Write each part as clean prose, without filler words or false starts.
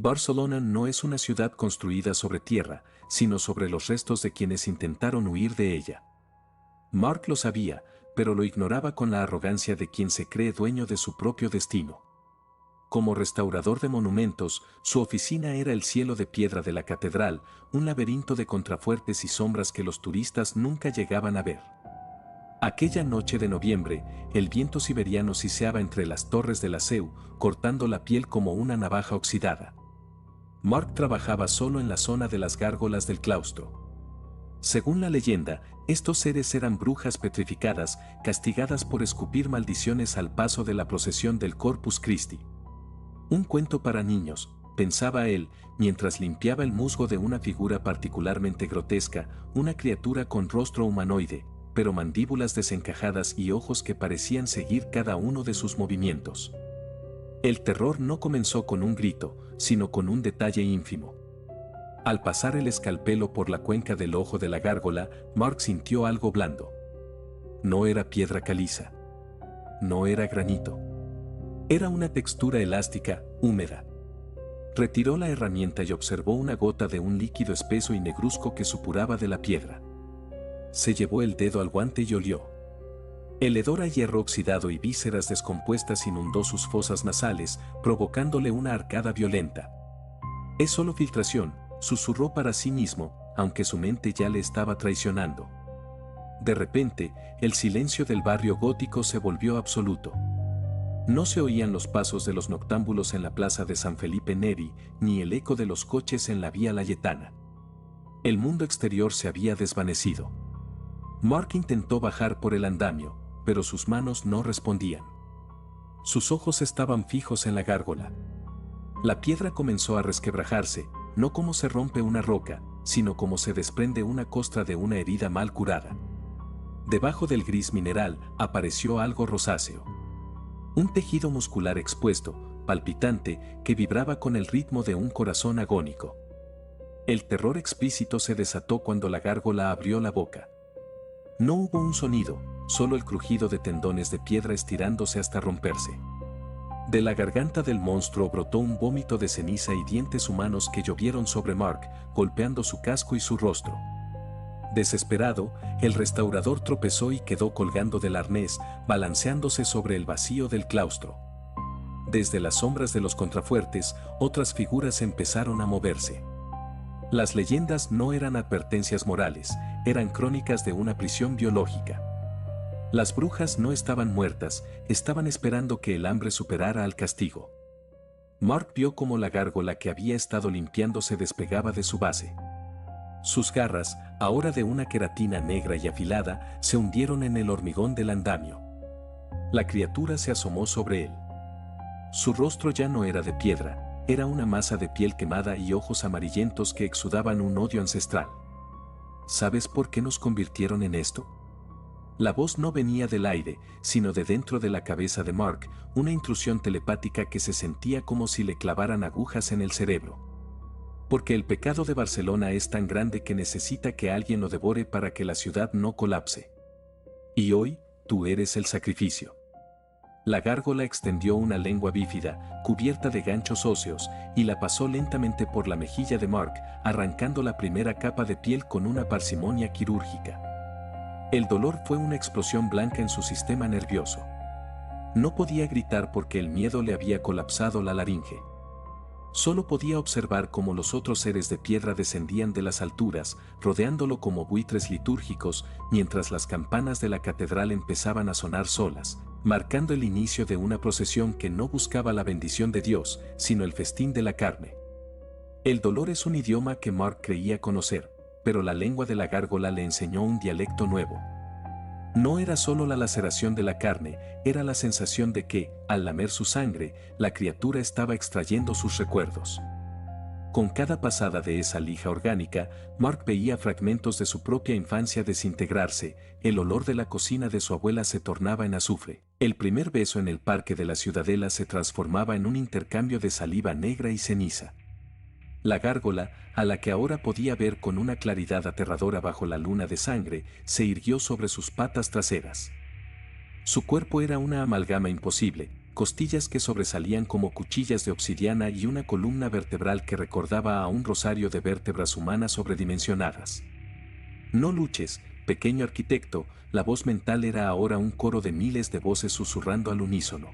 Barcelona no es una ciudad construida sobre tierra, sino sobre los restos de quienes intentaron huir de ella. Mark lo sabía, pero lo ignoraba con la arrogancia de quien se cree dueño de su propio destino. Como restaurador de monumentos, su oficina era el cielo de piedra de la catedral, un laberinto de contrafuertes y sombras que los turistas nunca llegaban a ver. Aquella noche de noviembre, el viento siberiano siseaba entre las torres de la Seu, cortando la piel como una navaja oxidada. Mark trabajaba solo en la zona de las gárgolas del claustro. Según la leyenda, estos seres eran brujas petrificadas, castigadas por escupir maldiciones al paso de la procesión del Corpus Christi. Un cuento para niños, pensaba él, mientras limpiaba el musgo de una figura particularmente grotesca, una criatura con rostro humanoide, pero mandíbulas desencajadas y ojos que parecían seguir cada uno de sus movimientos. El terror no comenzó con un grito, sino con un detalle ínfimo. Al pasar el escalpelo por la cuenca del ojo de la gárgola, Mark sintió algo blando. No era piedra caliza. No era granito. Era una textura elástica, húmeda. Retiró la herramienta y observó una gota de un líquido espeso y negruzco que supuraba de la piedra. Se llevó el dedo al guante y olió. El hedor a hierro oxidado y vísceras descompuestas inundó sus fosas nasales, provocándole una arcada violenta. «Es solo filtración», susurró para sí mismo, aunque su mente ya le estaba traicionando. De repente, el silencio del barrio gótico se volvió absoluto. No se oían los pasos de los noctámbulos en la plaza de San Felipe Neri, ni el eco de los coches en la vía Layetana. El mundo exterior se había desvanecido. Mark intentó bajar por el andamio, pero sus manos no respondían. Sus ojos estaban fijos en la gárgola. La piedra comenzó a resquebrajarse, no como se rompe una roca, sino como se desprende una costra de una herida mal curada. Debajo del gris mineral apareció algo rosáceo. Un tejido muscular expuesto, palpitante, que vibraba con el ritmo de un corazón agónico. El terror explícito se desató cuando la gárgola abrió la boca. No hubo un sonido, solo el crujido de tendones de piedra estirándose hasta romperse. De la garganta del monstruo brotó un vómito de ceniza y dientes humanos que llovieron sobre Mark, golpeando su casco y su rostro. Desesperado, el restaurador tropezó y quedó colgando del arnés, balanceándose sobre el vacío del claustro. Desde las sombras de los contrafuertes, otras figuras empezaron a moverse. Las leyendas no eran advertencias morales, eran crónicas de una prisión biológica. Las brujas no estaban muertas, estaban esperando que el hambre superara al castigo. Mark vio cómo la gárgola que había estado limpiando se despegaba de su base. Sus garras, ahora de una queratina negra y afilada, se hundieron en el hormigón del andamio. La criatura se asomó sobre él. Su rostro ya no era de piedra, era una masa de piel quemada y ojos amarillentos que exudaban un odio ancestral. ¿Sabes por qué nos convirtieron en esto? La voz no venía del aire, sino de dentro de la cabeza de Mark, una intrusión telepática que se sentía como si le clavaran agujas en el cerebro. Porque el pecado de Barcelona es tan grande que necesita que alguien lo devore para que la ciudad no colapse. Y hoy, tú eres el sacrificio. La gárgola extendió una lengua bífida, cubierta de ganchos óseos, y la pasó lentamente por la mejilla de Mark, arrancando la primera capa de piel con una parsimonia quirúrgica. El dolor fue una explosión blanca en su sistema nervioso. No podía gritar porque el miedo le había colapsado la laringe. Solo podía observar cómo los otros seres de piedra descendían de las alturas, rodeándolo como buitres litúrgicos, mientras las campanas de la catedral empezaban a sonar solas, marcando el inicio de una procesión que no buscaba la bendición de Dios, sino el festín de la carne. El dolor es un idioma que Mark creía conocer, pero la lengua de la gárgola le enseñó un dialecto nuevo. No era solo la laceración de la carne, era la sensación de que, al lamer su sangre, la criatura estaba extrayendo sus recuerdos. Con cada pasada de esa lija orgánica, Mark veía fragmentos de su propia infancia desintegrarse, el olor de la cocina de su abuela se tornaba en azufre, el primer beso en el parque de la Ciudadela se transformaba en un intercambio de saliva negra y ceniza. La gárgola, a la que ahora podía ver con una claridad aterradora bajo la luna de sangre, se irguió sobre sus patas traseras. Su cuerpo era una amalgama imposible, costillas que sobresalían como cuchillas de obsidiana y una columna vertebral que recordaba a un rosario de vértebras humanas sobredimensionadas. No luches, pequeño arquitecto, la voz mental era ahora un coro de miles de voces susurrando al unísono.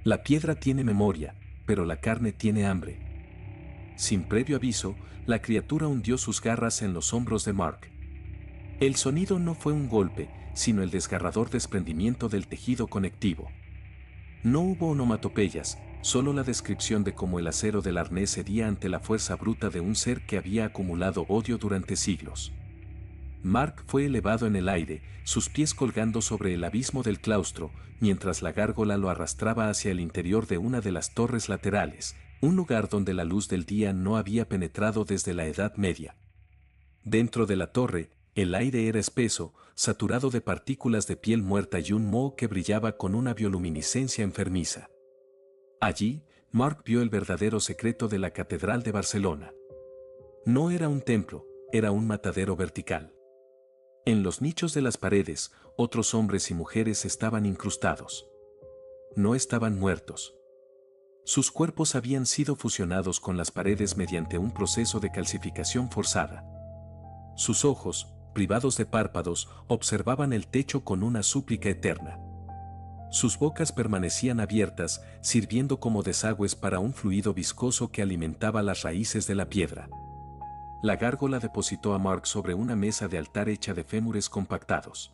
La piedra tiene memoria, pero la carne tiene hambre. Sin previo aviso, la criatura hundió sus garras en los hombros de Mark. El sonido no fue un golpe, sino el desgarrador desprendimiento del tejido conectivo. No hubo onomatopeyas, solo la descripción de cómo el acero del arnés cedía ante la fuerza bruta de un ser que había acumulado odio durante siglos. Mark fue elevado en el aire, sus pies colgando sobre el abismo del claustro, mientras la gárgola lo arrastraba hacia el interior de una de las torres laterales, un lugar donde la luz del día no había penetrado desde la Edad Media. Dentro de la torre, el aire era espeso, saturado de partículas de piel muerta y un moho que brillaba con una bioluminiscencia enfermiza. Allí, Mark vio el verdadero secreto de la Catedral de Barcelona. No era un templo, era un matadero vertical. En los nichos de las paredes, otros hombres y mujeres estaban incrustados. No estaban muertos. Sus cuerpos habían sido fusionados con las paredes mediante un proceso de calcificación forzada. Sus ojos, privados de párpados, observaban el techo con una súplica eterna. Sus bocas permanecían abiertas, sirviendo como desagües para un fluido viscoso que alimentaba las raíces de la piedra. La gárgola depositó a Mark sobre una mesa de altar hecha de fémures compactados.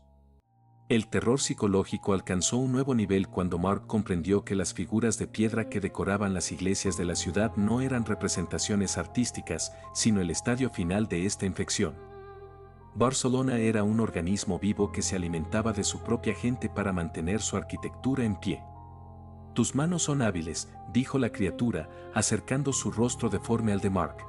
El terror psicológico alcanzó un nuevo nivel cuando Mark comprendió que las figuras de piedra que decoraban las iglesias de la ciudad no eran representaciones artísticas, sino el estadio final de esta infección. Barcelona era un organismo vivo que se alimentaba de su propia gente para mantener su arquitectura en pie. «Tus manos son hábiles», dijo la criatura, acercando su rostro deforme al de Mark.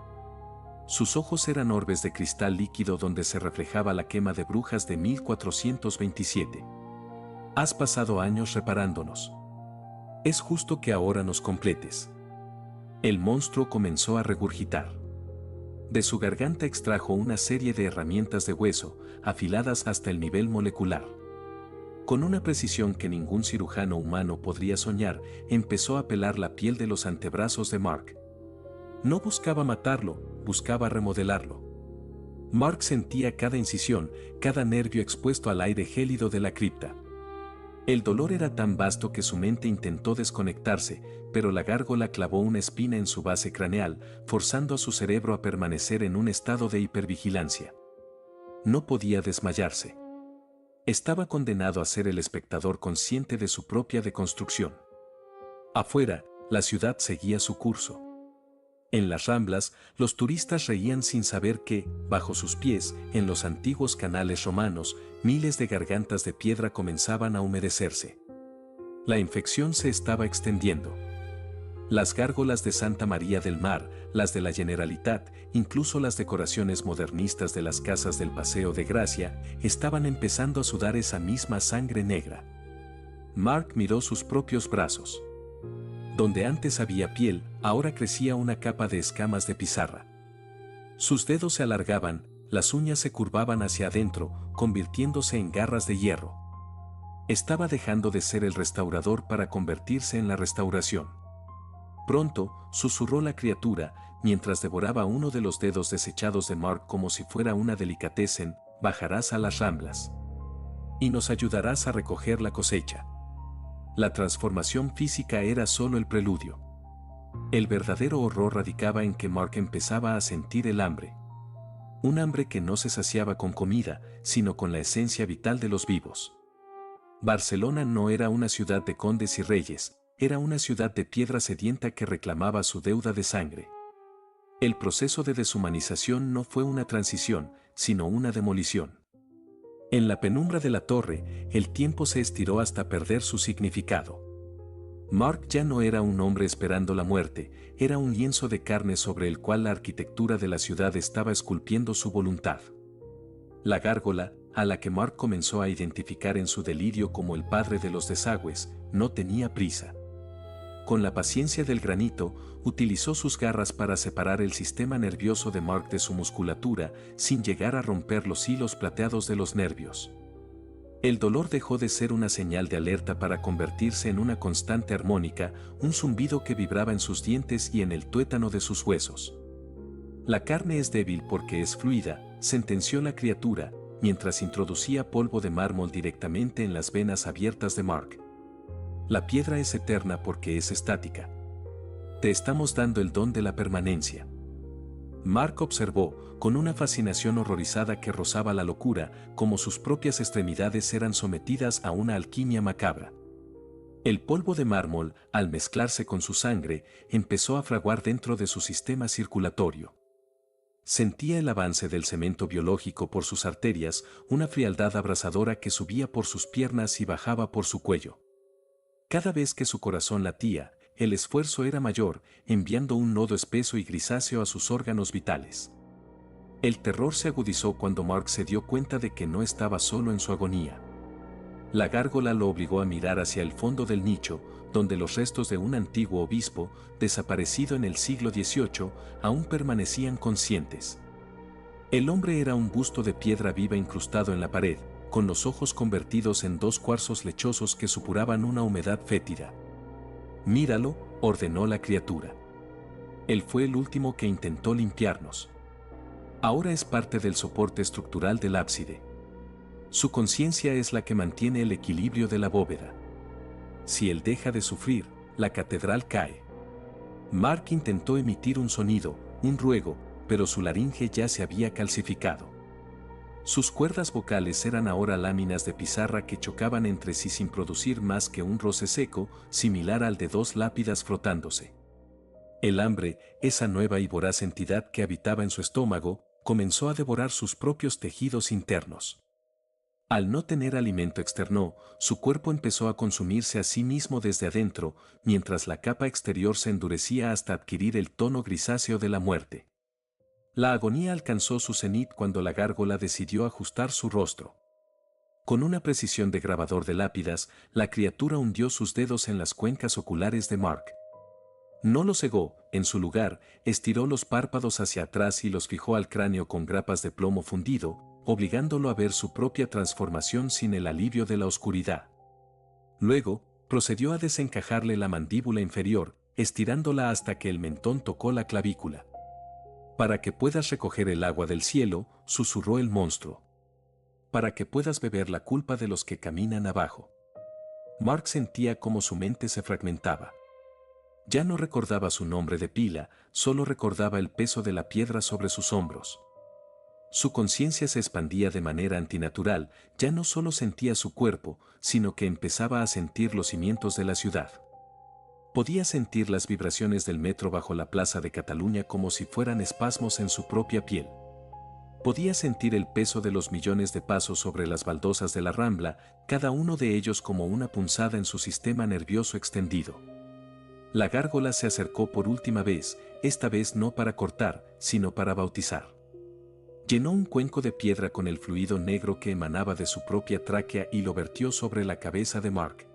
Sus ojos eran orbes de cristal líquido donde se reflejaba la quema de brujas de 1427. Has pasado años reparándonos. Es justo que ahora nos completes. El monstruo comenzó a regurgitar. De su garganta extrajo una serie de herramientas de hueso, afiladas hasta el nivel molecular. Con una precisión que ningún cirujano humano podría soñar, empezó a pelar la piel de los antebrazos de Mark. No buscaba matarlo, buscaba remodelarlo. Mark sentía cada incisión, cada nervio expuesto al aire gélido de la cripta. El dolor era tan vasto que su mente intentó desconectarse, pero la gárgola clavó una espina en su base craneal, forzando a su cerebro a permanecer en un estado de hipervigilancia. No podía desmayarse. Estaba condenado a ser el espectador consciente de su propia deconstrucción. Afuera, la ciudad seguía su curso. En las ramblas, los turistas reían sin saber que, bajo sus pies, en los antiguos canales romanos, miles de gargantas de piedra comenzaban a humedecerse. La infección se estaba extendiendo. Las gárgolas de Santa María del Mar, las de la Generalitat, incluso las decoraciones modernistas de las casas del Paseo de Gracia, estaban empezando a sudar esa misma sangre negra. Mark miró sus propios brazos. Donde antes había piel, ahora crecía una capa de escamas de pizarra. Sus dedos se alargaban, las uñas se curvaban hacia adentro, convirtiéndose en garras de hierro. Estaba dejando de ser el restaurador para convertirse en la restauración. Pronto, susurró la criatura, mientras devoraba uno de los dedos desechados de Mark como si fuera una delicatessen, bajarás a las ramblas. Y nos ayudarás a recoger la cosecha. La transformación física era solo el preludio. El verdadero horror radicaba en que Mark empezaba a sentir el hambre. Un hambre que no se saciaba con comida, sino con la esencia vital de los vivos. Barcelona no era una ciudad de condes y reyes, era una ciudad de piedra sedienta que reclamaba su deuda de sangre. El proceso de deshumanización no fue una transición, sino una demolición. En la penumbra de la torre, el tiempo se estiró hasta perder su significado. Mark ya no era un hombre esperando la muerte, era un lienzo de carne sobre el cual la arquitectura de la ciudad estaba esculpiendo su voluntad. La gárgola, a la que Mark comenzó a identificar en su delirio como el padre de los desagües, no tenía prisa. Con la paciencia del granito, utilizó sus garras para separar el sistema nervioso de Mark de su musculatura, sin llegar a romper los hilos plateados de los nervios. El dolor dejó de ser una señal de alerta para convertirse en una constante armónica, un zumbido que vibraba en sus dientes y en el tuétano de sus huesos. La carne es débil porque es fluida, sentenció la criatura, mientras introducía polvo de mármol directamente en las venas abiertas de Mark. La piedra es eterna porque es estática. Te estamos dando el don de la permanencia. Mark observó, con una fascinación horrorizada que rozaba la locura, como sus propias extremidades eran sometidas a una alquimia macabra. El polvo de mármol, al mezclarse con su sangre, empezó a fraguar dentro de su sistema circulatorio. Sentía el avance del cemento biológico por sus arterias, una frialdad abrasadora que subía por sus piernas y bajaba por su cuello. Cada vez que su corazón latía, el esfuerzo era mayor, enviando un nodo espeso y grisáceo a sus órganos vitales. El terror se agudizó cuando Mark se dio cuenta de que no estaba solo en su agonía. La gárgola lo obligó a mirar hacia el fondo del nicho, donde los restos de un antiguo obispo, desaparecido en el siglo XVIII, aún permanecían conscientes. El hombre era un busto de piedra viva incrustado en la pared, con los ojos convertidos en dos cuarzos lechosos que supuraban una humedad fétida. «Míralo», ordenó la criatura. Él fue el último que intentó limpiarnos. Ahora es parte del soporte estructural del ábside. Su conciencia es la que mantiene el equilibrio de la bóveda. Si él deja de sufrir, la catedral cae. Mark intentó emitir un sonido, un ruego, pero su laringe ya se había calcificado. Sus cuerdas vocales eran ahora láminas de pizarra que chocaban entre sí sin producir más que un roce seco, similar al de dos lápidas frotándose. El hambre, esa nueva y voraz entidad que habitaba en su estómago, comenzó a devorar sus propios tejidos internos. Al no tener alimento externo, su cuerpo empezó a consumirse a sí mismo desde adentro, mientras la capa exterior se endurecía hasta adquirir el tono grisáceo de la muerte. La agonía alcanzó su cenit cuando la gárgola decidió ajustar su rostro. Con una precisión de grabador de lápidas, la criatura hundió sus dedos en las cuencas oculares de Mark. No lo cegó, en su lugar, estiró los párpados hacia atrás y los fijó al cráneo con grapas de plomo fundido, obligándolo a ver su propia transformación sin el alivio de la oscuridad. Luego, procedió a desencajarle la mandíbula inferior, estirándola hasta que el mentón tocó la clavícula. «Para que puedas recoger el agua del cielo», susurró el monstruo. «Para que puedas beber la culpa de los que caminan abajo». Mark sentía cómo su mente se fragmentaba. Ya no recordaba su nombre de pila, solo recordaba el peso de la piedra sobre sus hombros. Su conciencia se expandía de manera antinatural, ya no solo sentía su cuerpo, sino que empezaba a sentir los cimientos de la ciudad. Podía sentir las vibraciones del metro bajo la plaza de Cataluña como si fueran espasmos en su propia piel. Podía sentir el peso de los millones de pasos sobre las baldosas de la Rambla, cada uno de ellos como una punzada en su sistema nervioso extendido. La gárgola se acercó por última vez, esta vez no para cortar, sino para bautizar. Llenó un cuenco de piedra con el fluido negro que emanaba de su propia tráquea y lo vertió sobre la cabeza de Mark.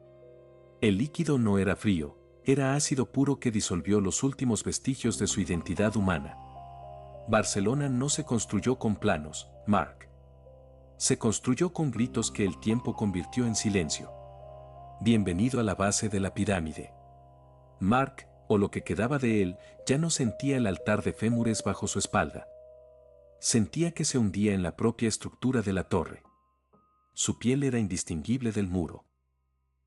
El líquido no era frío, era ácido puro que disolvió los últimos vestigios de su identidad humana. Barcelona no se construyó con planos, Mark. Se construyó con gritos que el tiempo convirtió en silencio. Bienvenido a la base de la pirámide. Mark, o lo que quedaba de él, ya no sentía el altar de fémures bajo su espalda. Sentía que se hundía en la propia estructura de la torre. Su piel era indistinguible del muro.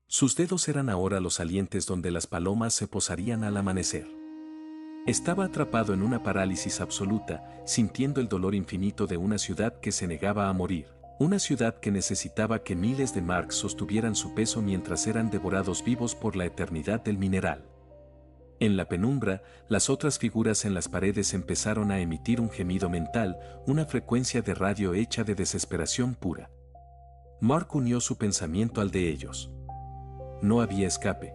Sus dedos eran ahora los salientes donde las palomas se posarían al amanecer. Estaba atrapado en una parálisis absoluta, sintiendo el dolor infinito de una ciudad que se negaba a morir. Una ciudad que necesitaba que miles de Marks sostuvieran su peso mientras eran devorados vivos por la eternidad del mineral. En la penumbra, las otras figuras en las paredes empezaron a emitir un gemido mental, una frecuencia de radio hecha de desesperación pura. Mark unió su pensamiento al de ellos. No había escape.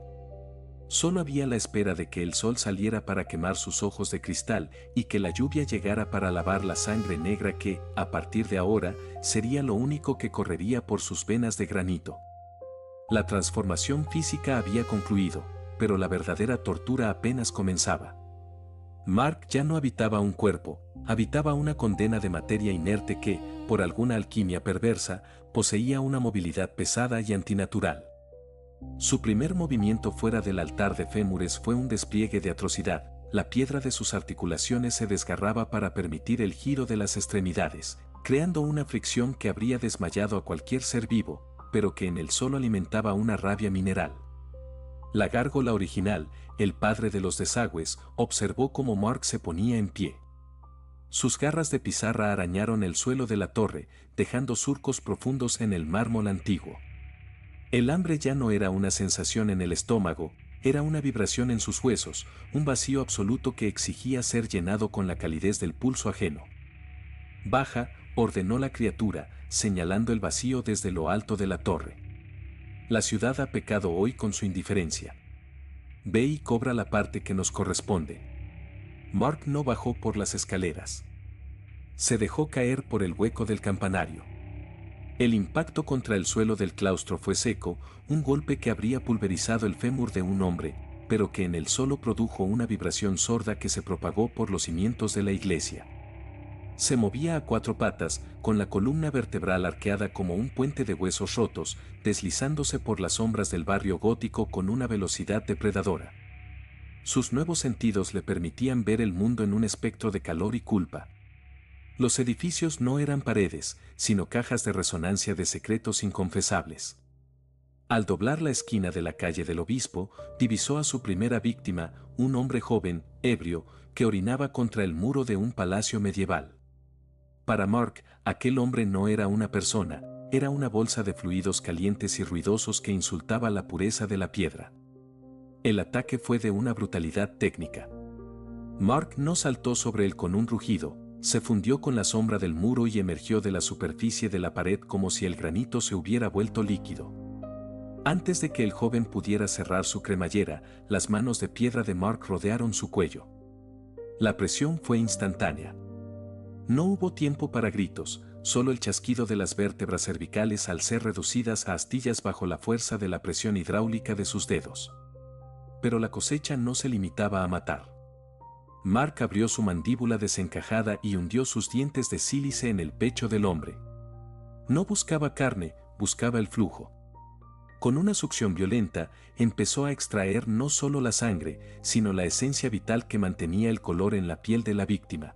Solo había la espera de que el sol saliera para quemar sus ojos de cristal y que la lluvia llegara para lavar la sangre negra que, a partir de ahora, sería lo único que correría por sus venas de granito. La transformación física había concluido, pero la verdadera tortura apenas comenzaba. Mark ya no habitaba un cuerpo, habitaba una condena de materia inerte que, por alguna alquimia perversa, poseía una movilidad pesada y antinatural. Su primer movimiento fuera del altar de fémures fue un despliegue de atrocidad. La piedra de sus articulaciones se desgarraba para permitir el giro de las extremidades, creando una fricción que habría desmayado a cualquier ser vivo, pero que en él solo alimentaba una rabia mineral. La gárgola original, el padre de los desagües, observó cómo Mark se ponía en pie. Sus garras de pizarra arañaron el suelo de la torre, dejando surcos profundos en el mármol antiguo. El hambre ya no era una sensación en el estómago, era una vibración en sus huesos, un vacío absoluto que exigía ser llenado con la calidez del pulso ajeno. «Baja», ordenó la criatura, señalando el vacío desde lo alto de la torre. «La ciudad ha pecado hoy con su indiferencia. Ve y cobra la parte que nos corresponde». Mark no bajó por las escaleras. Se dejó caer por el hueco del campanario. El impacto contra el suelo del claustro fue seco, un golpe que habría pulverizado el fémur de un hombre, pero que en él solo produjo una vibración sorda que se propagó por los cimientos de la iglesia. Se movía a cuatro patas, con la columna vertebral arqueada como un puente de huesos rotos, deslizándose por las sombras del barrio gótico con una velocidad depredadora. Sus nuevos sentidos le permitían ver el mundo en un espectro de calor y culpa. Los edificios no eran paredes, sino cajas de resonancia de secretos inconfesables. Al doblar la esquina de la calle del Obispo, divisó a su primera víctima, un hombre joven, ebrio, que orinaba contra el muro de un palacio medieval. Para Mark, aquel hombre no era una persona, era una bolsa de fluidos calientes y ruidosos que insultaba la pureza de la piedra. El ataque fue de una brutalidad técnica. Mark no saltó sobre él con un rugido, se fundió con la sombra del muro y emergió de la superficie de la pared como si el granito se hubiera vuelto líquido. Antes de que el joven pudiera cerrar su cremallera, las manos de piedra de Mark rodearon su cuello. La presión fue instantánea. No hubo tiempo para gritos, solo el chasquido de las vértebras cervicales al ser reducidas a astillas bajo la fuerza de la presión hidráulica de sus dedos. Pero la cosecha no se limitaba a matar. Mark abrió su mandíbula desencajada y hundió sus dientes de sílice en el pecho del hombre. No buscaba carne, buscaba el flujo. Con una succión violenta, empezó a extraer no solo la sangre, sino la esencia vital que mantenía el color en la piel de la víctima.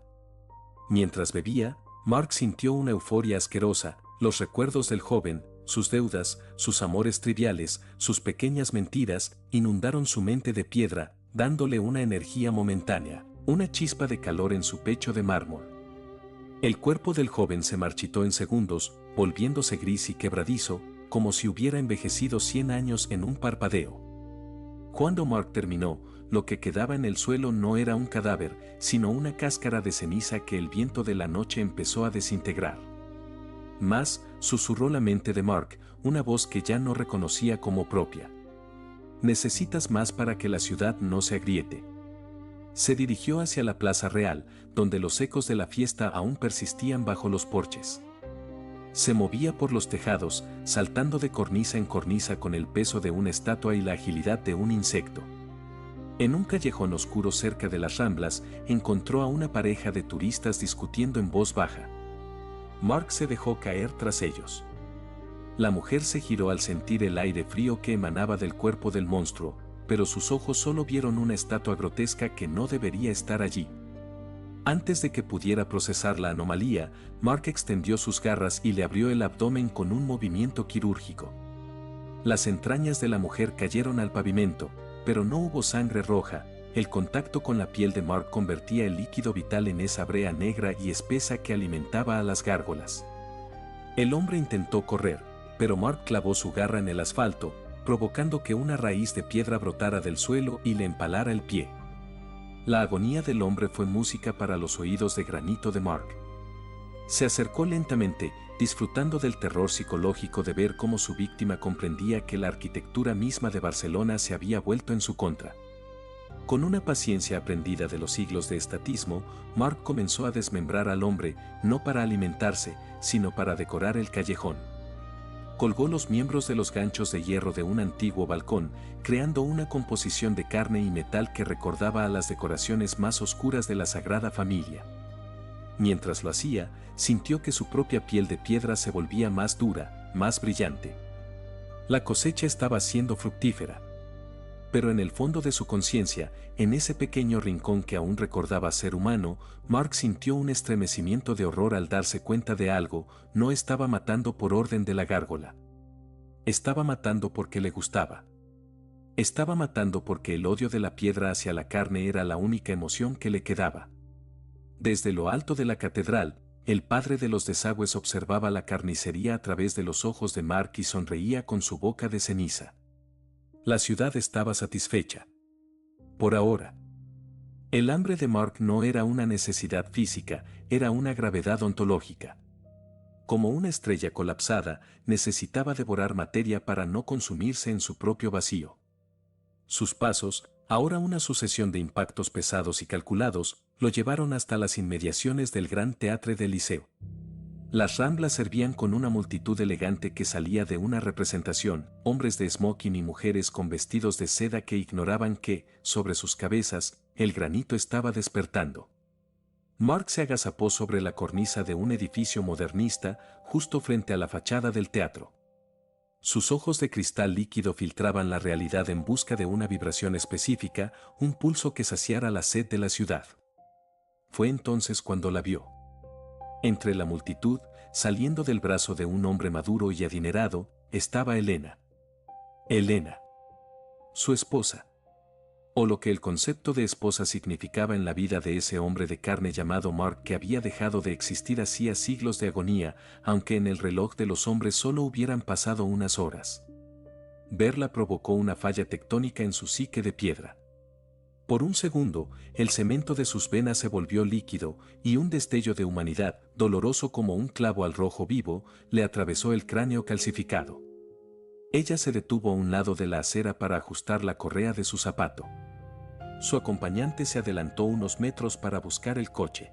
Mientras bebía, Mark sintió una euforia asquerosa, los recuerdos del joven, sus deudas, sus amores triviales, sus pequeñas mentiras, inundaron su mente de piedra, dándole una energía momentánea, una chispa de calor en su pecho de mármol. El cuerpo del joven se marchitó en segundos, volviéndose gris y quebradizo, como si hubiera envejecido 100 años en un parpadeo. Cuando Mark terminó, lo que quedaba en el suelo no era un cadáver, sino una cáscara de ceniza que el viento de la noche empezó a desintegrar. Más, susurró la mente de Mark, una voz que ya no reconocía como propia. Necesitas más para que la ciudad no se agriete. Se dirigió hacia la Plaza Real, donde los ecos de la fiesta aún persistían bajo los porches. Se movía por los tejados, saltando de cornisa en cornisa con el peso de una estatua y la agilidad de un insecto. En un callejón oscuro cerca de las Ramblas, encontró a una pareja de turistas discutiendo en voz baja. Mark se dejó caer tras ellos. La mujer se giró al sentir el aire frío que emanaba del cuerpo del monstruo, pero sus ojos solo vieron una estatua grotesca que no debería estar allí. Antes de que pudiera procesar la anomalía, Mark extendió sus garras y le abrió el abdomen con un movimiento quirúrgico. Las entrañas de la mujer cayeron al pavimento, pero no hubo sangre roja. El contacto con la piel de Mark convertía el líquido vital en esa brea negra y espesa que alimentaba a las gárgolas. El hombre intentó correr, pero Mark clavó su garra en el asfalto, provocando que una raíz de piedra brotara del suelo y le empalara el pie. La agonía del hombre fue música para los oídos de granito de Mark. Se acercó lentamente, disfrutando del terror psicológico de ver cómo su víctima comprendía que la arquitectura misma de Barcelona se había vuelto en su contra. Con una paciencia aprendida de los siglos de estatismo, Mark comenzó a desmembrar al hombre, no para alimentarse, sino para decorar el callejón. Colgó los miembros de los ganchos de hierro de un antiguo balcón, creando una composición de carne y metal que recordaba a las decoraciones más oscuras de la Sagrada Familia. Mientras lo hacía, sintió que su propia piel de piedra se volvía más dura, más brillante. La cosecha estaba siendo fructífera. Pero en el fondo de su conciencia, en ese pequeño rincón que aún recordaba ser humano, Mark sintió un estremecimiento de horror al darse cuenta de algo: no estaba matando por orden de la gárgola. Estaba matando porque le gustaba. Estaba matando porque el odio de la piedra hacia la carne era la única emoción que le quedaba. Desde lo alto de la catedral, el padre de los desagües observaba la carnicería a través de los ojos de Mark y sonreía con su boca de ceniza. La ciudad estaba satisfecha. Por ahora. El hambre de Mark no era una necesidad física, era una gravedad ontológica. Como una estrella colapsada, necesitaba devorar materia para no consumirse en su propio vacío. Sus pasos, ahora una sucesión de impactos pesados y calculados, lo llevaron hasta las inmediaciones del Gran Teatre del Liceo. Las ramblas servían con una multitud elegante que salía de una representación, hombres de smoking y mujeres con vestidos de seda que ignoraban que, sobre sus cabezas, el granito estaba despertando. Mark se agazapó sobre la cornisa de un edificio modernista, justo frente a la fachada del teatro. Sus ojos de cristal líquido filtraban la realidad en busca de una vibración específica, un pulso que saciara la sed de la ciudad. Fue entonces cuando la vio. Entre la multitud, saliendo del brazo de un hombre maduro y adinerado, estaba Elena. Elena. Su esposa. O lo que el concepto de esposa significaba en la vida de ese hombre de carne llamado Mark, que había dejado de existir hacía siglos de agonía, aunque en el reloj de los hombres solo hubieran pasado unas horas. Verla provocó una falla tectónica en su psique de piedra. Por un segundo, el cemento de sus venas se volvió líquido, y un destello de humanidad, doloroso como un clavo al rojo vivo, le atravesó el cráneo calcificado. Ella se detuvo a un lado de la acera para ajustar la correa de su zapato. Su acompañante se adelantó unos metros para buscar el coche.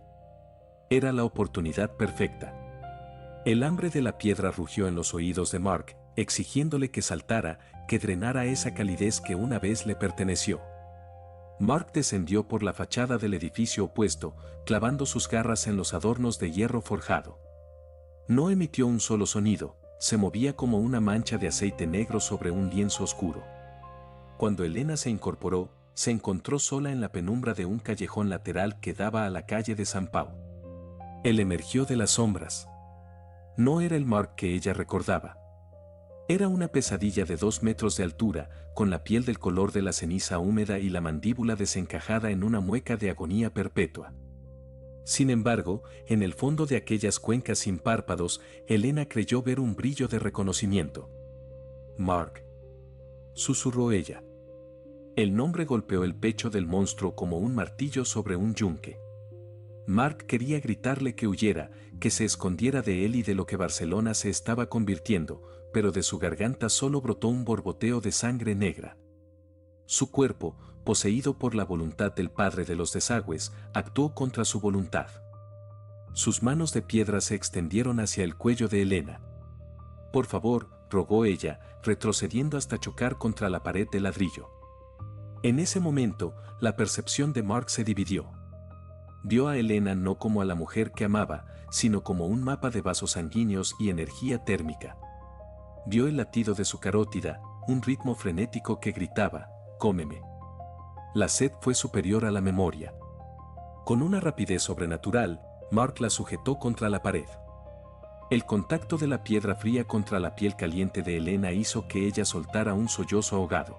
Era la oportunidad perfecta. El hambre de la piedra rugió en los oídos de Mark, exigiéndole que saltara, que drenara esa calidez que una vez le perteneció. Mark descendió por la fachada del edificio opuesto, clavando sus garras en los adornos de hierro forjado. No emitió un solo sonido, se movía como una mancha de aceite negro sobre un lienzo oscuro. Cuando Elena se incorporó, se encontró sola en la penumbra de un callejón lateral que daba a la calle de San Pau. Él emergió de las sombras. No era el Mark que ella recordaba. Era una pesadilla de 2 metros de altura, con la piel del color de la ceniza húmeda y la mandíbula desencajada en una mueca de agonía perpetua. Sin embargo, en el fondo de aquellas cuencas sin párpados, Elena creyó ver un brillo de reconocimiento. «Mark», susurró ella. El nombre golpeó el pecho del monstruo como un martillo sobre un yunque. Mark quería gritarle que huyera, que se escondiera de él y de lo que Barcelona se estaba convirtiendo, pero de su garganta solo brotó un borboteo de sangre negra. Su cuerpo, poseído por la voluntad del padre de los desagües, actuó contra su voluntad. Sus manos de piedra se extendieron hacia el cuello de Elena. «Por favor», rogó ella, retrocediendo hasta chocar contra la pared de ladrillo. En ese momento, la percepción de Mark se dividió. Vio a Elena no como a la mujer que amaba, sino como un mapa de vasos sanguíneos y energía térmica. Vio el latido de su carótida, un ritmo frenético que gritaba: «Cómeme». La sed fue superior a la memoria. Con una rapidez sobrenatural, Mark la sujetó contra la pared. El contacto de la piedra fría contra la piel caliente de Elena hizo que ella soltara un sollozo ahogado.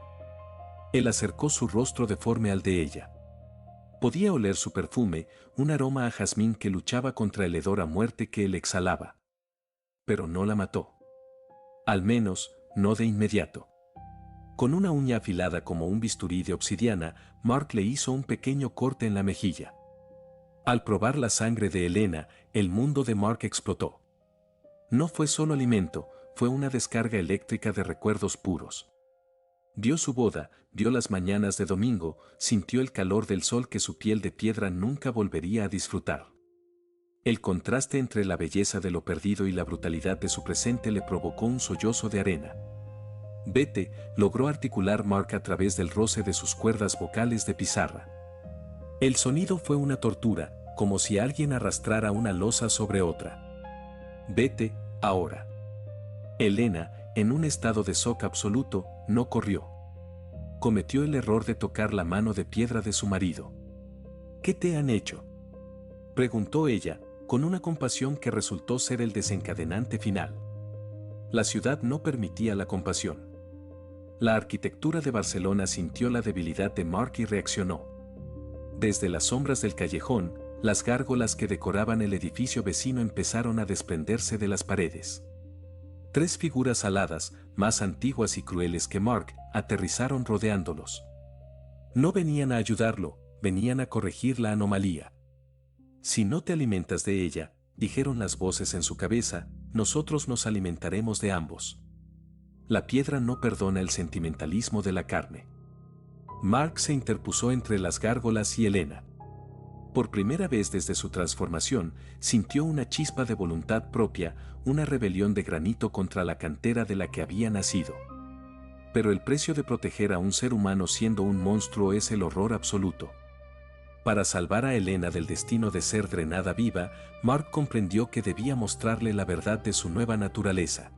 Él acercó su rostro deforme al de ella. Podía oler su perfume, un aroma a jazmín que luchaba contra el hedor a muerte que él exhalaba. Pero no la mató. Al menos, no de inmediato. Con una uña afilada como un bisturí de obsidiana, Mark le hizo un pequeño corte en la mejilla. Al probar la sangre de Elena, el mundo de Mark explotó. No fue solo alimento, fue una descarga eléctrica de recuerdos puros. Vio su boda, vio las mañanas de domingo, sintió el calor del sol que su piel de piedra nunca volvería a disfrutar. El contraste entre la belleza de lo perdido y la brutalidad de su presente le provocó un sollozo de arena. Vete, logró articular Mark a través del roce de sus cuerdas vocales de pizarra. El sonido fue una tortura, como si alguien arrastrara una losa sobre otra. Vete, ahora. Elena, en un estado de shock absoluto, no corrió. Cometió el error de tocar la mano de piedra de su marido. ¿Qué te han hecho?, preguntó ella, con una compasión que resultó ser el desencadenante final. La ciudad no permitía la compasión. La arquitectura de Barcelona sintió la debilidad de Mark y reaccionó. Desde las sombras del callejón, las gárgolas que decoraban el edificio vecino empezaron a desprenderse de las paredes. 3 figuras aladas, más antiguas y crueles que Mark, aterrizaron rodeándolos. No venían a ayudarlo, venían a corregir la anomalía. Si no te alimentas de ella, dijeron las voces en su cabeza, nosotros nos alimentaremos de ambos. La piedra no perdona el sentimentalismo de la carne. Mark se interpuso entre las gárgolas y Elena. Por primera vez desde su transformación, sintió una chispa de voluntad propia, una rebelión de granito contra la cantera de la que había nacido. Pero el precio de proteger a un ser humano siendo un monstruo es el horror absoluto. Para salvar a Elena del destino de ser drenada viva, Mark comprendió que debía mostrarle la verdad de su nueva naturaleza.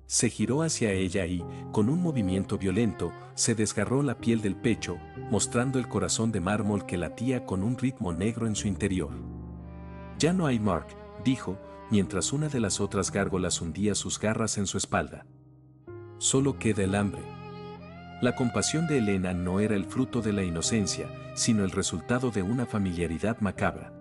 Se giró hacia ella y, con un movimiento violento, se desgarró la piel del pecho, mostrando el corazón de mármol que latía con un ritmo negro en su interior. Ya no hay Mark, dijo, mientras una de las otras gárgolas hundía sus garras en su espalda. Solo queda el hambre. La compasión de Elena no era el fruto de la inocencia, sino el resultado de una familiaridad macabra.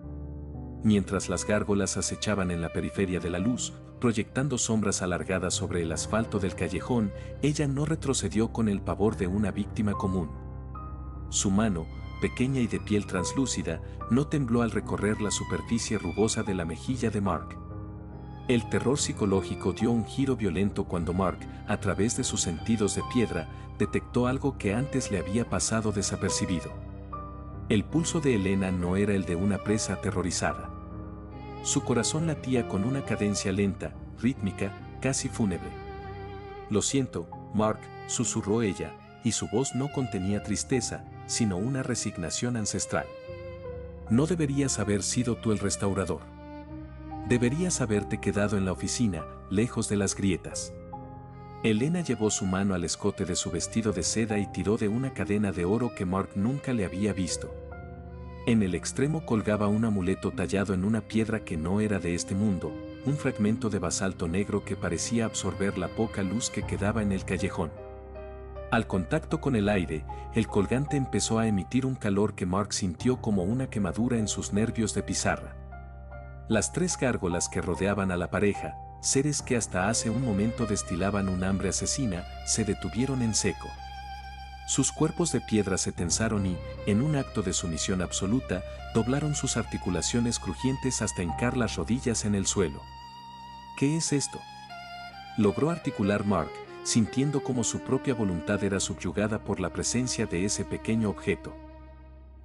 Mientras las gárgolas acechaban en la periferia de la luz, proyectando sombras alargadas sobre el asfalto del callejón, ella no retrocedió con el pavor de una víctima común. Su mano, pequeña y de piel translúcida, no tembló al recorrer la superficie rugosa de la mejilla de Mark. El terror psicológico dio un giro violento cuando Mark, a través de sus sentidos de piedra, detectó algo que antes le había pasado desapercibido. El pulso de Elena no era el de una presa aterrorizada. Su corazón latía con una cadencia lenta, rítmica, casi fúnebre. Lo siento, Mark, susurró ella, y su voz no contenía tristeza, sino una resignación ancestral. No deberías haber sido tú el restaurador. Deberías haberte quedado en la oficina, lejos de las grietas. Elena llevó su mano al escote de su vestido de seda y tiró de una cadena de oro que Mark nunca le había visto. En el extremo colgaba un amuleto tallado en una piedra que no era de este mundo, un fragmento de basalto negro que parecía absorber la poca luz que quedaba en el callejón. Al contacto con el aire, el colgante empezó a emitir un calor que Mark sintió como una quemadura en sus nervios de pizarra. Las 3 gárgolas que rodeaban a la pareja, seres que hasta hace un momento destilaban un hambre asesina, se detuvieron en seco. Sus cuerpos de piedra se tensaron y, en un acto de sumisión absoluta, doblaron sus articulaciones crujientes hasta hincar las rodillas en el suelo. ¿Qué es esto?, logró articular Mark, sintiendo como su propia voluntad era subyugada por la presencia de ese pequeño objeto.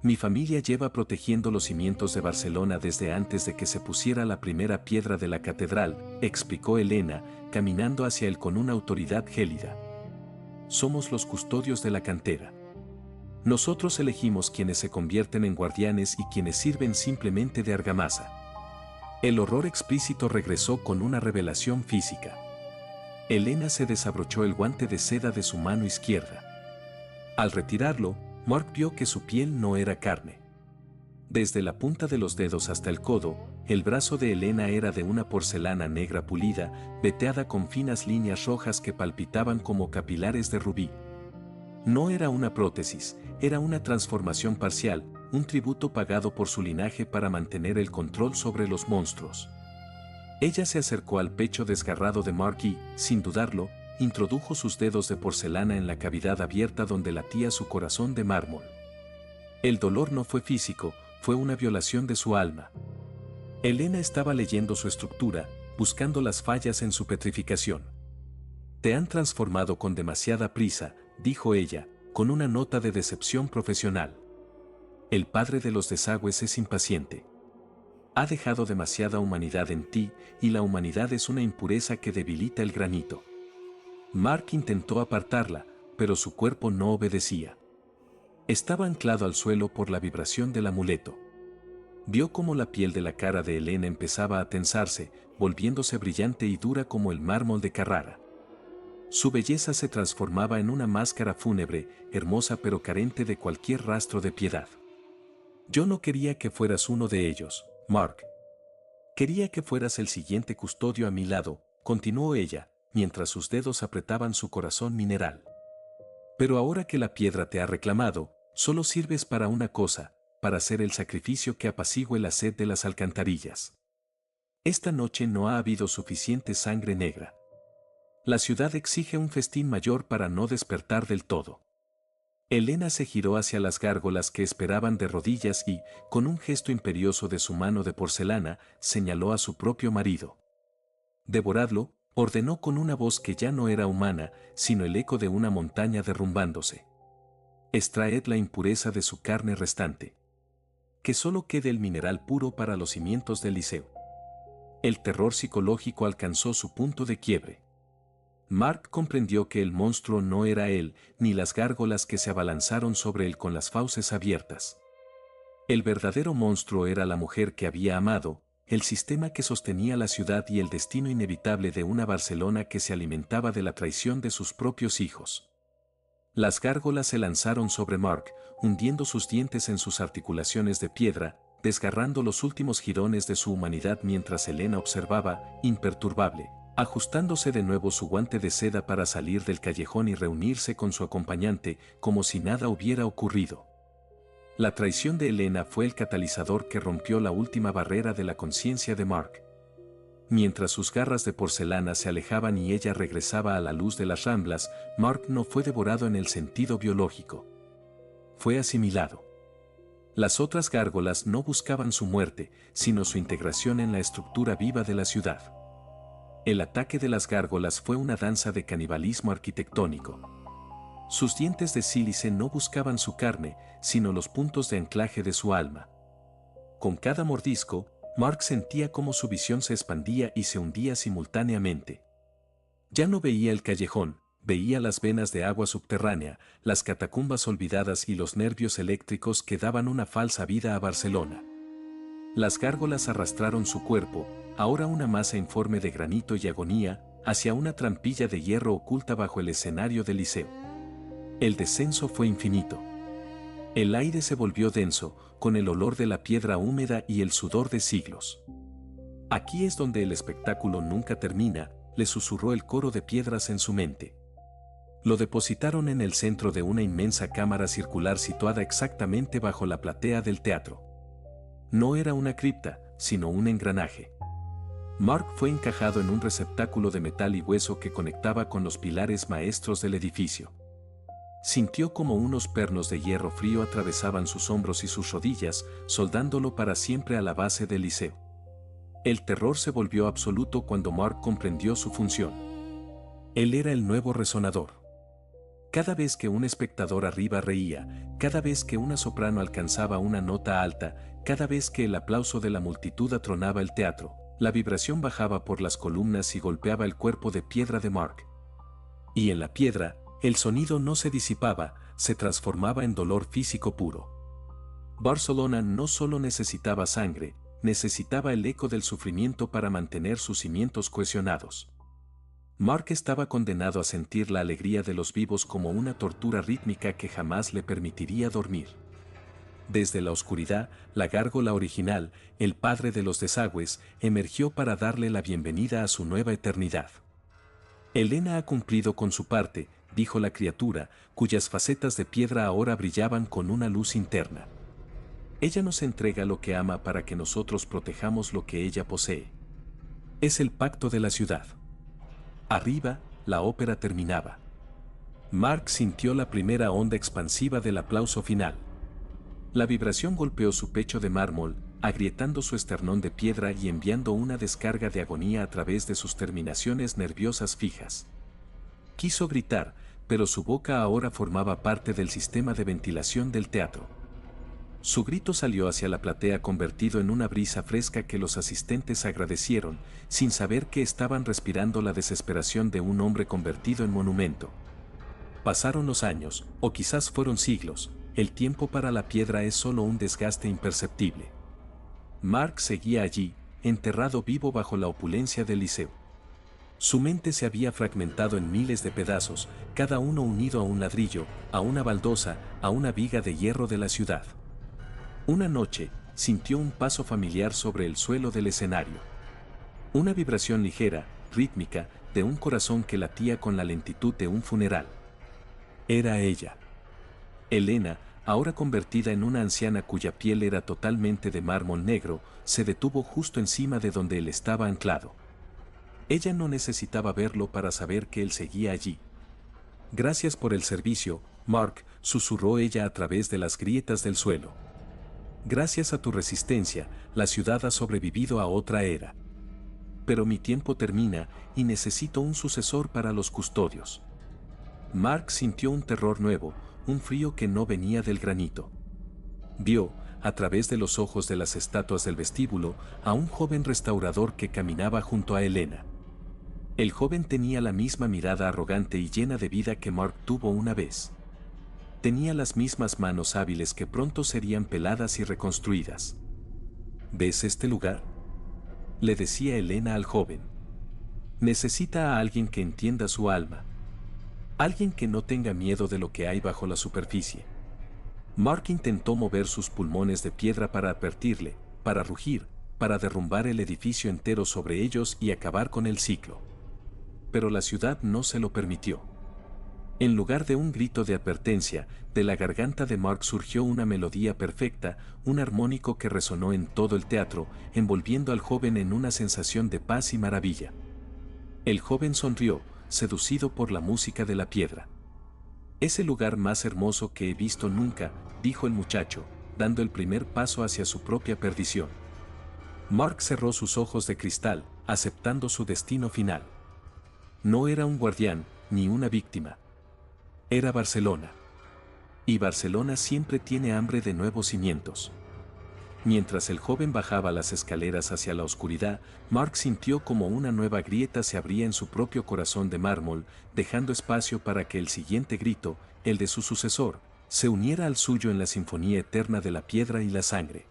Mi familia lleva protegiendo los cimientos de Barcelona desde antes de que se pusiera la primera piedra de la catedral, explicó Elena, caminando hacia él con una autoridad gélida. Somos los custodios de la cantera. Nosotros elegimos quienes se convierten en guardianes y quienes sirven simplemente de argamasa. El horror explícito regresó con una revelación física. Elena se desabrochó el guante de seda de su mano izquierda. Al retirarlo, Mark vio que su piel no era carne. Desde la punta de los dedos hasta el codo, el brazo de Elena era de una porcelana negra pulida, veteada con finas líneas rojas que palpitaban como capilares de rubí. No era una prótesis, era una transformación parcial, un tributo pagado por su linaje para mantener el control sobre los monstruos. Ella se acercó al pecho desgarrado de Mark y, sin dudarlo, introdujo sus dedos de porcelana en la cavidad abierta donde latía su corazón de mármol. El dolor no fue físico, fue una violación de su alma. Elena estaba leyendo su estructura, buscando las fallas en su petrificación. Te han transformado con demasiada prisa, dijo ella, con una nota de decepción profesional. El padre de los desagües es impaciente. Ha dejado demasiada humanidad en ti, y la humanidad es una impureza que debilita el granito. Mark intentó apartarla, pero su cuerpo no obedecía. Estaba anclado al suelo por la vibración del amuleto. Vio cómo la piel de la cara de Elena empezaba a tensarse, volviéndose brillante y dura como el mármol de Carrara. Su belleza se transformaba en una máscara fúnebre, hermosa pero carente de cualquier rastro de piedad. Yo no quería que fueras uno de ellos, Mark. Quería que fueras el siguiente custodio a mi lado, continuó ella, mientras sus dedos apretaban su corazón mineral. Pero ahora que la piedra te ha reclamado, solo sirves para una cosa, para hacer el sacrificio que apacigüe la sed de las alcantarillas. Esta noche no ha habido suficiente sangre negra. La ciudad exige un festín mayor para no despertar del todo. Elena se giró hacia las gárgolas que esperaban de rodillas y, con un gesto imperioso de su mano de porcelana, señaló a su propio marido. «Devoradlo», ordenó con una voz que ya no era humana, sino el eco de una montaña derrumbándose. «Extraed la impureza de su carne restante. Que solo quede el mineral puro para los cimientos del Liceo». El terror psicológico alcanzó su punto de quiebre. Mark comprendió que el monstruo no era él, ni las gárgolas que se abalanzaron sobre él con las fauces abiertas. El verdadero monstruo era la mujer que había amado, el sistema que sostenía la ciudad y el destino inevitable de una Barcelona que se alimentaba de la traición de sus propios hijos. Las gárgolas se lanzaron sobre Mark, hundiendo sus dientes en sus articulaciones de piedra, desgarrando los últimos jirones de su humanidad mientras Elena observaba, imperturbable, ajustándose de nuevo su guante de seda para salir del callejón y reunirse con su acompañante, como si nada hubiera ocurrido. La traición de Elena fue el catalizador que rompió la última barrera de la conciencia de Mark. Mientras sus garras de porcelana se alejaban y ella regresaba a la luz de las ramblas, Mark no fue devorado en el sentido biológico. Fue asimilado. Las otras gárgolas no buscaban su muerte, sino su integración en la estructura viva de la ciudad. El ataque de las gárgolas fue una danza de canibalismo arquitectónico. Sus dientes de sílice no buscaban su carne, sino los puntos de anclaje de su alma. Con cada mordisco, Mark sentía cómo su visión se expandía y se hundía simultáneamente. Ya no veía el callejón, veía las venas de agua subterránea, las catacumbas olvidadas y los nervios eléctricos que daban una falsa vida a Barcelona. Las gárgolas arrastraron su cuerpo, ahora una masa informe de granito y agonía, hacia una trampilla de hierro oculta bajo el escenario del Liceo. El descenso fue infinito. El aire se volvió denso, con el olor de la piedra húmeda y el sudor de siglos. «Aquí es donde el espectáculo nunca termina», le susurró el coro de piedras en su mente. Lo depositaron en el centro de una inmensa cámara circular situada exactamente bajo la platea del teatro. No era una cripta, sino un engranaje. Mark fue encajado en un receptáculo de metal y hueso que conectaba con los pilares maestros del edificio. Sintió como unos pernos de hierro frío atravesaban sus hombros y sus rodillas, soldándolo para siempre a la base del Liceo. El terror se volvió absoluto cuando Mark comprendió su función. Él era el nuevo resonador. Cada vez que un espectador arriba reía, cada vez que una soprano alcanzaba una nota alta, cada vez que el aplauso de la multitud atronaba el teatro, la vibración bajaba por las columnas y golpeaba el cuerpo de piedra de Mark. Y en la piedra, el sonido no se disipaba, se transformaba en dolor físico puro. Barcelona no solo necesitaba sangre, necesitaba el eco del sufrimiento para mantener sus cimientos cohesionados. Mark estaba condenado a sentir la alegría de los vivos como una tortura rítmica que jamás le permitiría dormir. Desde la oscuridad, la gárgola original, el padre de los desagües, emergió para darle la bienvenida a su nueva eternidad. Elena ha cumplido con su parte, dijo la criatura, cuyas facetas de piedra ahora brillaban con una luz interna. Ella nos entrega lo que ama para que nosotros protejamos lo que ella posee. Es el pacto de la ciudad. Arriba, la ópera terminaba. Mark sintió la primera onda expansiva del aplauso final. La vibración golpeó su pecho de mármol, agrietando su esternón de piedra y enviando una descarga de agonía a través de sus terminaciones nerviosas fijas. Quiso gritar, pero su boca ahora formaba parte del sistema de ventilación del teatro. Su grito salió hacia la platea convertido en una brisa fresca que los asistentes agradecieron, sin saber que estaban respirando la desesperación de un hombre convertido en monumento. Pasaron los años, o quizás fueron siglos, el tiempo para la piedra es solo un desgaste imperceptible. Mark seguía allí, enterrado vivo bajo la opulencia del Liceo. Su mente se había fragmentado en miles de pedazos, cada uno unido a un ladrillo, a una baldosa, a una viga de hierro de la ciudad. Una noche, sintió un paso familiar sobre el suelo del escenario. Una vibración ligera, rítmica, de un corazón que latía con la lentitud de un funeral. Era ella. Elena, ahora convertida en una anciana cuya piel era totalmente de mármol negro, se detuvo justo encima de donde él estaba anclado. Ella no necesitaba verlo para saber que él seguía allí. Gracias por el servicio, Mark, susurró ella a través de las grietas del suelo. Gracias a tu resistencia, la ciudad ha sobrevivido a otra era. Pero mi tiempo termina y necesito un sucesor para los custodios. Mark sintió un terror nuevo, un frío que no venía del granito. Vio, a través de los ojos de las estatuas del vestíbulo, a un joven restaurador que caminaba junto a Elena. El joven tenía la misma mirada arrogante y llena de vida que Mark tuvo una vez. Tenía las mismas manos hábiles que pronto serían peladas y reconstruidas. ¿Ves este lugar?, le decía Elena al joven. Necesita a alguien que entienda su alma. Alguien que no tenga miedo de lo que hay bajo la superficie. Mark intentó mover sus pulmones de piedra para advertirle, para rugir, para derrumbar el edificio entero sobre ellos y acabar con el ciclo. Pero la ciudad no se lo permitió. En lugar de un grito de advertencia, de la garganta de Mark surgió una melodía perfecta, un armónico que resonó en todo el teatro, envolviendo al joven en una sensación de paz y maravilla. El joven sonrió, seducido por la música de la piedra. Es el lugar más hermoso que he visto nunca, dijo el muchacho, dando el primer paso hacia su propia perdición. Mark cerró sus ojos de cristal, aceptando su destino final. No era un guardián, ni una víctima. Era Barcelona. Y Barcelona siempre tiene hambre de nuevos cimientos. Mientras el joven bajaba las escaleras hacia la oscuridad, Mark sintió como una nueva grieta se abría en su propio corazón de mármol, dejando espacio para que el siguiente grito, el de su sucesor, se uniera al suyo en la sinfonía eterna de la piedra y la sangre.